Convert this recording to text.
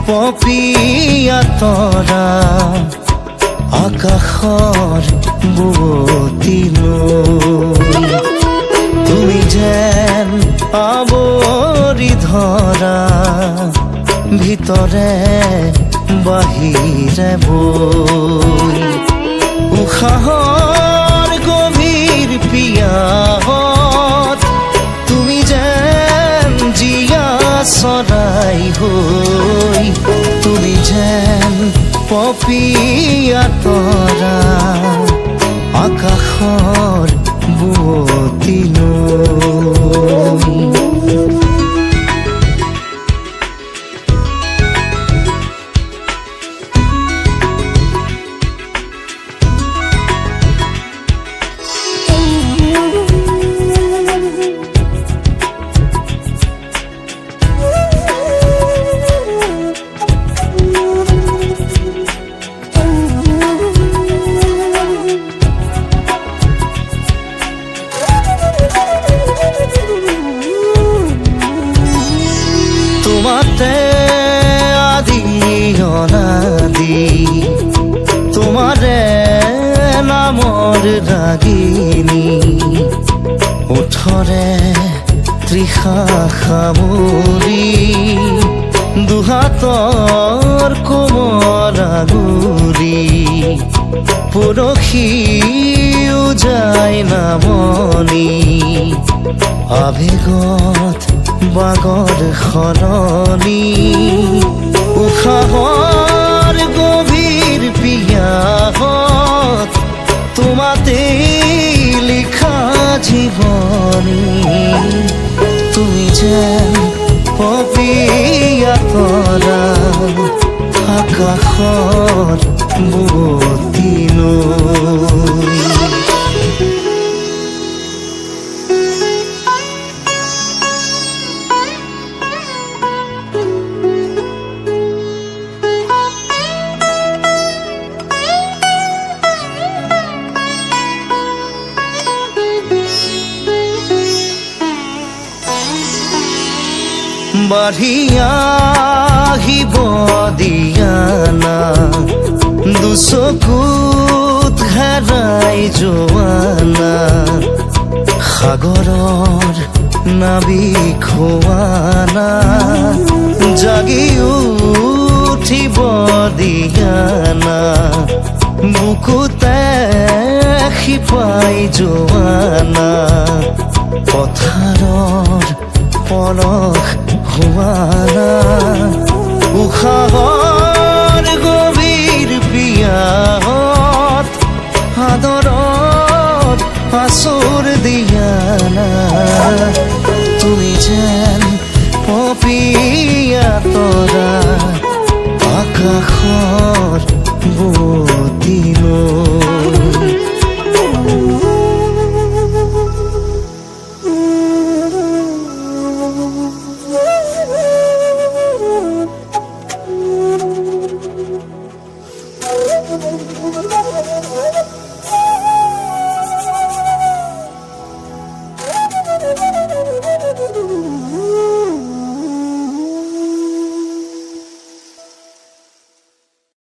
পপিয়া তৰা আকাশৰ বুৱতী লৈ তুমি যেন আৱৰি ধৰা ভিতৰে বাহিৰে বৈ উশাহৰ গভীৰ পিয়াহত তুমি যেন জীয়া চৰাই হৈ তুমি যেন পপিয়া তৰা আকাশৰ বুৱতী লৈ তোমাতে আদি অনাদি তোমাৰে নামৰ ৰাগিনী ওঠৰে তৃষা সামৰি দুহাতৰ কোমল আগুৰি পৰশি উজাই নামনি আবেগত বাগৰ সলনি উশাহৰ গভীৰ পিয়াহত তোমাতে লিখা জীৱনী তুমি যেন পপিয়া তৰা আকাশৰ বুৱতী লৈ বাঢ়ি আহিব দিয়ানা দুচকুত হেৰাই যোৱানা সাগৰৰ নাবিক হোৱানা জাগি উঠিব দিয়ানা বুকুতে শিপাই যোৱানা পথাৰৰ পলস হোৱানা উশাহৰ গভীৰ পিয়াহত আদৰত আচুৰ দিয়ানা তুমি যেন পপিয়া তৰা আকাশৰ বুৱতী লৈ Thank you.